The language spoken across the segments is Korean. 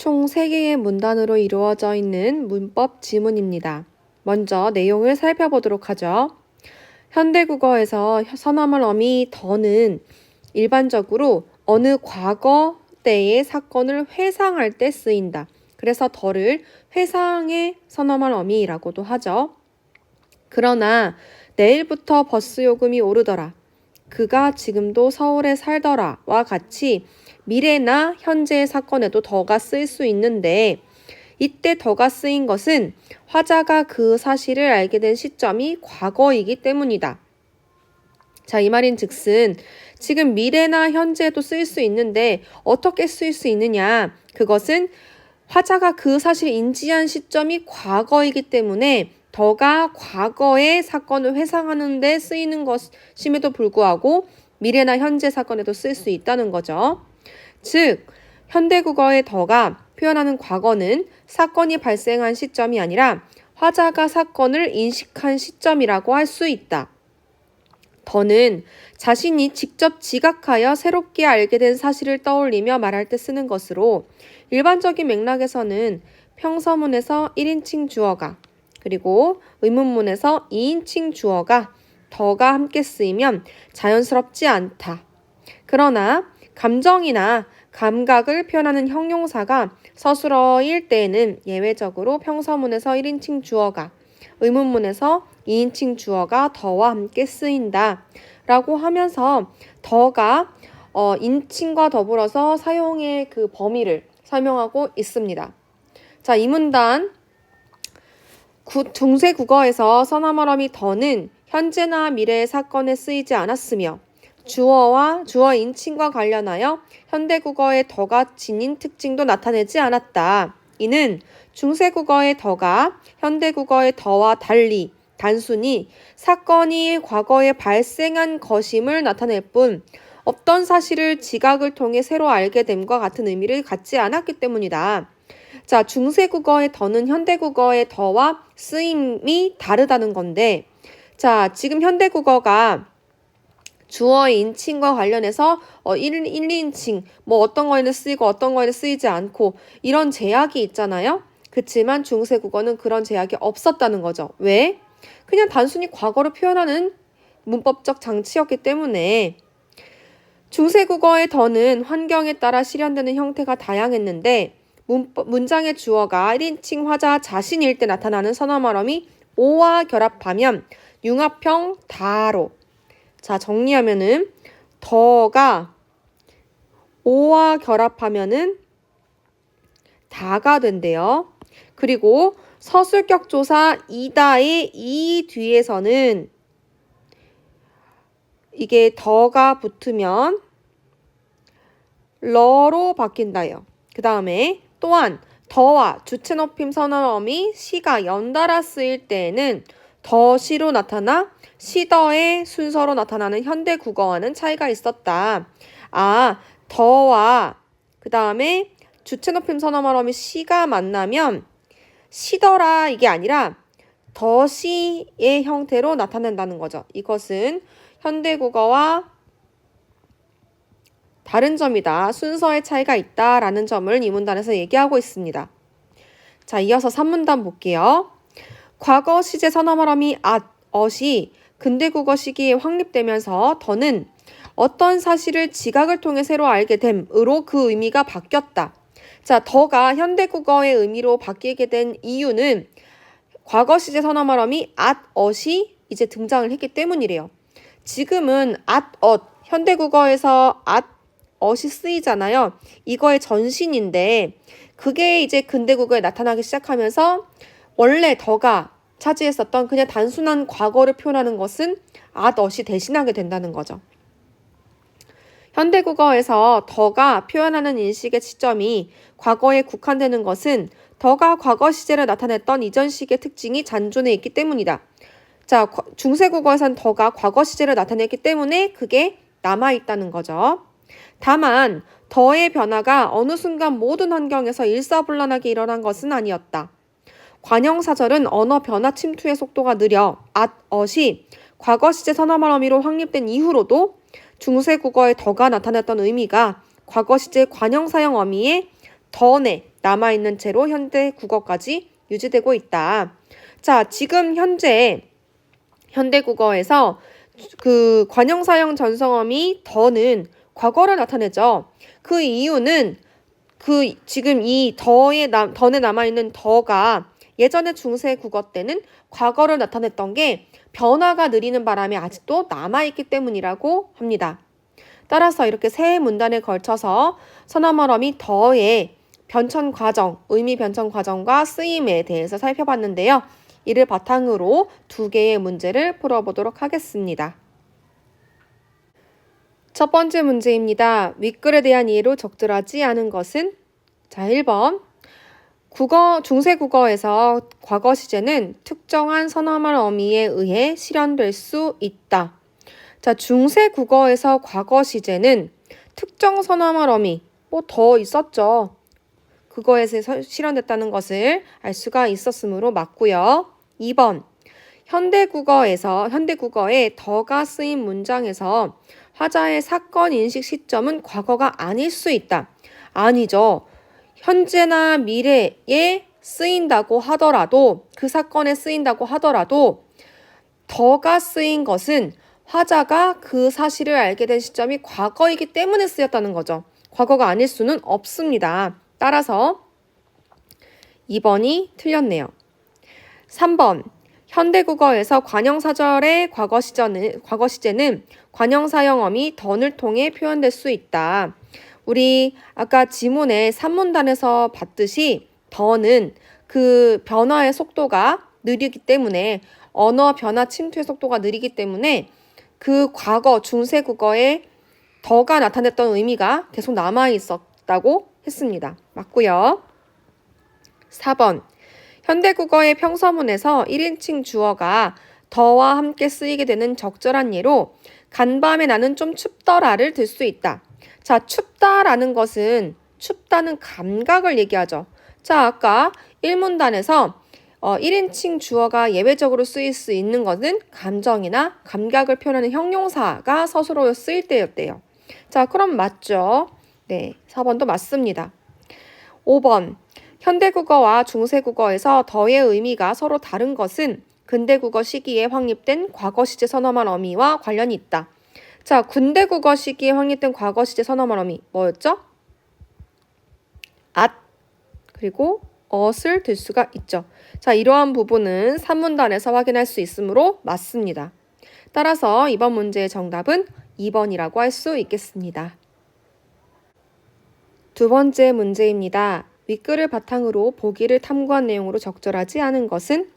총 3개의 문단으로 이루어져 있는 문법 지문입니다. 먼저 내용을 살펴보도록 하죠. 현대국어에서 선어말 어미 더는 일반적으로 어느 과거 때의 사건을 회상할 때 쓰인다. 그래서 더를 회상의 선어말 어미라고도 하죠. 그러나 내일부터 버스 요금이 오르더라. 그가 지금도 서울에 살더라와 같이 미래나 현재의 사건에도 더가 쓰일 수 있는데 이때 더가 쓰인 것은 화자가 그 사실을 알게 된 시점이 과거이기 때문이다. 자, 이 말인 즉슨 지금 미래나 현재에도 쓰일 수 있는데 어떻게 쓰일 수 있느냐? 그것은 화자가 그 사실을 인지한 시점이 과거이기 때문에 더가 과거의 사건을 회상하는 데 쓰이는 것임에도 불구하고 미래나 현재 사건에도 쓸 수 있다는 거죠. 즉, 현대국어의 더가 표현하는 과거는 사건이 발생한 시점이 아니라 화자가 사건을 인식한 시점이라고 할 수 있다. 더는 자신이 직접 지각하여 새롭게 알게 된 사실을 떠올리며 말할 때 쓰는 것으로 일반적인 맥락에서는 평서문에서 1인칭 주어가 그리고 의문문에서 2인칭 주어가 더가 함께 쓰이면 자연스럽지 않다. 그러나 감정이나 감각을 표현하는 형용사가 서술어일 때에는 예외적으로 평서문에서 1인칭 주어가 의문문에서 2인칭 주어가 더와 함께 쓰인다 라고 하면서 더가 인칭과 더불어서 사용의 그 범위를 설명하고 있습니다. 자, 이 문단 중세국어에서 선어말 어미 더는 현재나 미래의 사건에 쓰이지 않았으며 주어와 주어 인칭과 관련하여 현대국어의 더가 지닌 특징도 나타내지 않았다. 이는 중세국어의 더가 현대국어의 더와 달리 단순히 사건이 과거에 발생한 것임을 나타낼 뿐 어떤 사실을 지각을 통해 새로 알게 됨과 같은 의미를 갖지 않았기 때문이다. 자, 중세국어의 더는 현대국어의 더와 쓰임이 다르다는 건데, 자, 지금 현대국어가 주어의 인칭과 관련해서 1, 2인칭 뭐 어떤 거에는 쓰이고 어떤 거에는 쓰이지 않고 이런 제약이 있잖아요. 그렇지만 중세국어는 그런 제약이 없었다는 거죠. 왜? 그냥 단순히 과거를 표현하는 문법적 장치였기 때문에 중세국어의 더는 환경에 따라 실현되는 형태가 다양했는데 문장의 주어가 1인칭 화자 자신일 때 나타나는 선어말 어미 오와 결합하면 융합형 다로. 자, 정리하면은 더가 오와 결합하면은 다가 된대요. 그리고 서술격 조사 이다의 이 뒤에서는 이게 더가 붙으면 러로 바뀐다요. 그 다음에 또한 더와 주체 높임 선어말 어미 시가 연달아 쓰일 때에는 더시로 나타나 시더의 순서로 나타나는 현대 국어와는 차이가 있었다. 아, 더와 그 다음에 주체 높임 선어말 어미 시가 만나면 시더라 이게 아니라 더시의 형태로 나타낸다는 거죠. 이것은 현대 국어와 다른 점이다. 순서의 차이가 있다라는 점을 이 문단에서 얘기하고 있습니다. 자, 이어서 3문단 볼게요. 과거 시제 선어말 어미 엇이 근대국어 시기에 확립되면서 더는 어떤 사실을 지각을 통해 새로 알게 됨으로 그 의미가 바뀌었다. 자, 더가 현대국어의 의미로 바뀌게 된 이유는 과거 시제 선어말 어미 엇이 이제 등장을 했기 때문이래요. 지금은 엇, 현대국어에서 엇이 쓰이잖아요. 이거의 전신인데 그게 이제 근대국어에 나타나기 시작하면서 원래 더가 차지했었던 그냥 단순한 과거를 표현하는 것은 엇이 대신하게 된다는 거죠. 현대국어에서 더가 표현하는 인식의 시점이 과거에 국한되는 것은 더가 과거 시제를 나타냈던 이전식의 특징이 잔존해 있기 때문이다. 자, 중세국어에선 더가 과거 시제를 나타냈기 때문에 그게 남아있다는 거죠. 다만 더의 변화가 어느 순간 모든 환경에서 일사불란하게 일어난 것은 아니었다. 관형사절은 언어 변화 침투의 속도가 느려 엇이 과거 시제 선어말 어미로 확립된 이후로도 중세국어의 더가 나타냈던 의미가 과거 시제 관형사형 어미의 더내 남아있는 채로 현대 국어까지 유지되고 있다. 자, 지금 현재 현대 국어에서 그 관형사형 전성어미 더는 과거를 나타내죠. 그 이유는 지금 이 던에 남아있는 더가 예전에 중세 국어 때는 과거를 나타냈던 게 변화가 느리는 바람에 아직도 남아있기 때문이라고 합니다. 따라서 이렇게 세 문단에 걸쳐서 선어말어미 더의 변천 과정, 의미 변천 과정과 쓰임에 대해서 살펴봤는데요. 이를 바탕으로 두 개의 문제를 풀어보도록 하겠습니다. 첫 번째 문제입니다. 윗글에 대한 이해로 적절하지 않은 것은? 자, 1번. 중세 국어에서 과거 시제는 특정한 선어말 어미에 의해 실현될 수 있다. 자, 중세 국어에서 과거 시제는 특정 선어말 어미, 더 있었죠. 그거에서 실현됐다는 것을 알 수가 있었으므로 맞고요. 2번. 현대 국어에 더가 쓰인 문장에서 화자의 사건 인식 시점은 과거가 아닐 수 있다. 아니죠. 현재나 미래에 쓰인다고 하더라도, 그 사건에 쓰인다고 하더라도 더가 쓰인 것은 화자가 그 사실을 알게 된 시점이 과거이기 때문에 쓰였다는 거죠. 과거가 아닐 수는 없습니다. 따라서 2번이 틀렸네요. 3번. 현대국어에서 관형사절의 과거 시제는 관형사형어미 던을 통해 표현될 수 있다. 우리 아까 지문의 3문단에서 봤듯이 던은 그 변화의 속도가 느리기 때문에 언어 변화 침투의 속도가 느리기 때문에 그 과거 중세 국어에 더가 나타냈던 의미가 계속 남아 있었다고 했습니다. 맞고요. 4번. 현대국어의 평서문에서 1인칭 주어가 더와 함께 쓰이게 되는 적절한 예로 간밤에 나는 좀 춥더라를 들 수 있다. 자, 춥다라는 것은 춥다는 감각을 얘기하죠. 자, 아까 1문단에서 1인칭 주어가 예외적으로 쓰일 수 있는 것은 감정이나 감각을 표현하는 형용사가 서술어로 쓰일 때였대요. 자, 그럼 맞죠? 네, 4번도 맞습니다. 5번. 현대국어와 중세국어에서 더의 의미가 서로 다른 것은 근대국어 시기에 확립된 과거 시제 선어말 어미와 관련이 있다. 자, 근대국어 시기에 확립된 과거 시제 선어말 어미 뭐였죠? 앗, 그리고 엇을 들 수가 있죠. 자, 이러한 부분은 3문단에서 확인할 수 있으므로 맞습니다. 따라서 이번 문제의 정답은 2번이라고 할 수 있겠습니다. 두 번째 문제입니다. 윗글을 바탕으로 보기를 탐구한 내용으로 적절하지 않은 것은?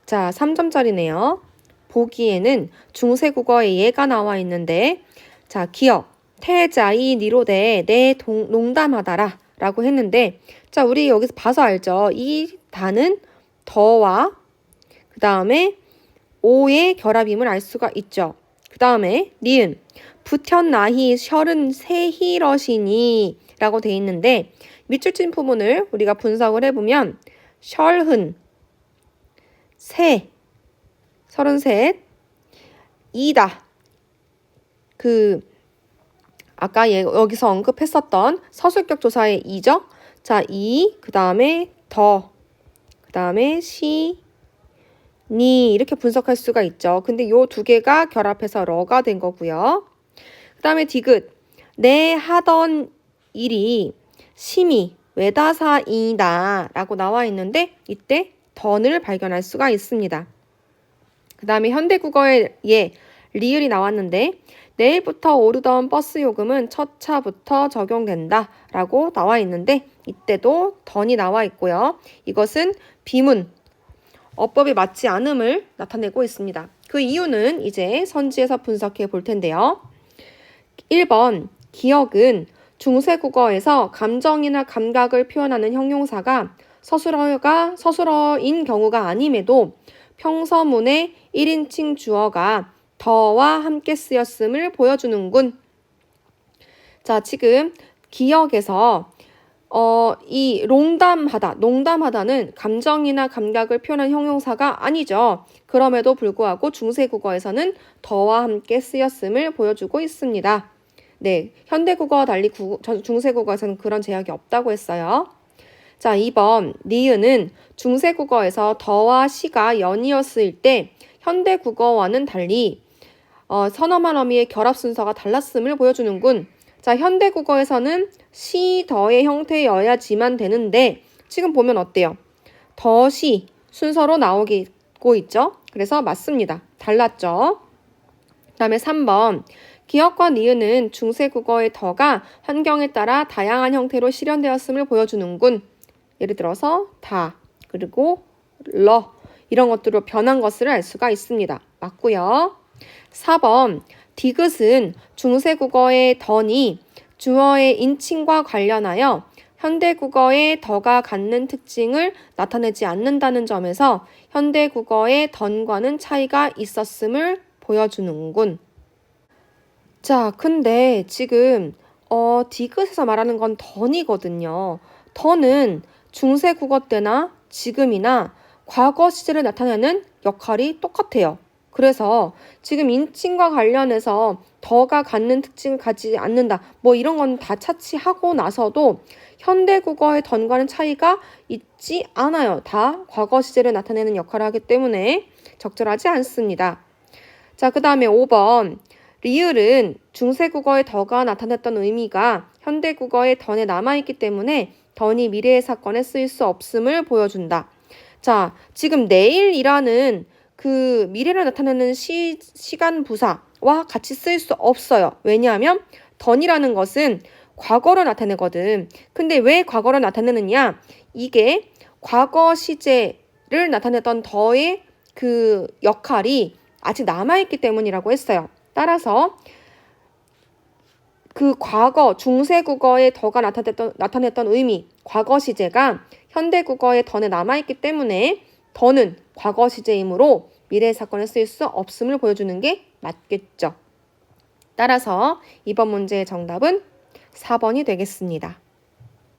자, 3점짜리네요. 보기에는 중세국어의 예가 나와 있는데, 자, 기억, 태자이 니로대 내 농담하다라 라고 했는데, 자, 우리 여기서 봐서 알죠? 이 단은 더와 그 다음에 오의 결합임을 알 수가 있죠. 그 다음에 니은, 부현나히 셜은 세히러시니 라고 돼 있는데, 밑줄 친 부분을 우리가 분석을 해보면 셜흔, 세, 33, 이다. 아까 여기서 언급했었던 서술격 조사의 이죠. 자, 이, 그 다음에 더, 그 다음에 시, 니 이렇게 분석할 수가 있죠. 근데 요 두 개가 결합해서 러가 된 거고요. 그 다음에 디귿, 내 하던 일이 심히 외다사이다 라고 나와 있는데 이때 던을 발견할 수가 있습니다. 그 다음에 현대국어에 리을이 나왔는데 내일부터 오르던 버스 요금은 첫 차부터 적용된다 라고 나와 있는데 이때도 던이 나와 있고요. 이것은 비문, 어법이 맞지 않음을 나타내고 있습니다. 그 이유는 이제 선지에서 분석해 볼 텐데요. 1번, 기억은 중세국어에서 감정이나 감각을 표현하는 형용사가 서술어인 경우가 아님에도 평서문의 1인칭 주어가 더와 함께 쓰였음을 보여주는군. 자, 지금 기억에서 이 농담하다는 감정이나 감각을 표현한 형용사가 아니죠. 그럼에도 불구하고 중세국어에서는 더와 함께 쓰였음을 보여주고 있습니다. 네, 현대국어와 달리 중세국어에서는 그런 제약이 없다고 했어요. 자, 2번 니은은 중세국어에서 더와 시가 연이었을 때 현대국어와는 달리 선어만 어미의 결합 순서가 달랐음을 보여주는군. 자, 현대국어에서는 시, 더의 형태여야지만 되는데 지금 보면 어때요? 더, 시 순서로 나오고 있죠? 그래서 맞습니다. 달랐죠? 그 다음에 3번 기역과 니은은 중세국어의 더가 환경에 따라 다양한 형태로 실현되었음을 보여주는군. 예를 들어서 다, 그리고 러 이런 것들로 변한 것을 알 수가 있습니다. 맞고요. 4번 디귿은 중세국어의 던이 주어의 인칭과 관련하여 현대국어의 더가 갖는 특징을 나타내지 않는다는 점에서 현대국어의 던과는 차이가 있었음을 보여주는군. 자, 근데 지금 디귿에서 말하는 건 던이거든요. 던은 중세국어 때나 지금이나 과거 시제를 나타내는 역할이 똑같아요. 그래서 지금 인칭과 관련해서 더가 갖는 특징을 가지지 않는다. 뭐 이런 건 다 차치하고 나서도 현대국어의 던과는 차이가 있지 않아요. 다 과거 시제를 나타내는 역할을 하기 때문에 적절하지 않습니다. 자, 그 다음에 5번 리을은 중세국어의 더가 나타냈던 의미가 현대국어의 던에 남아있기 때문에 던이 미래의 사건에 쓰일 수 없음을 보여준다. 자, 지금 내일이라는 그 미래를 나타내는 시간 부사와 같이 쓰일 수 없어요. 왜냐하면 던이라는 것은 과거를 나타내거든. 근데 왜 과거를 나타내느냐? 이게 과거 시제를 나타냈던 더의 그 역할이 아직 남아있기 때문이라고 했어요. 따라서 그 과거 중세국어의 더가 나타냈던 의미, 과거 시제가 현대국어의 던에 남아있기 때문에 더는 과거 시제이므로 미래의 사건에 쓰일 수 없음을 보여주는 게 맞겠죠. 따라서 이번 문제의 정답은 4번이 되겠습니다.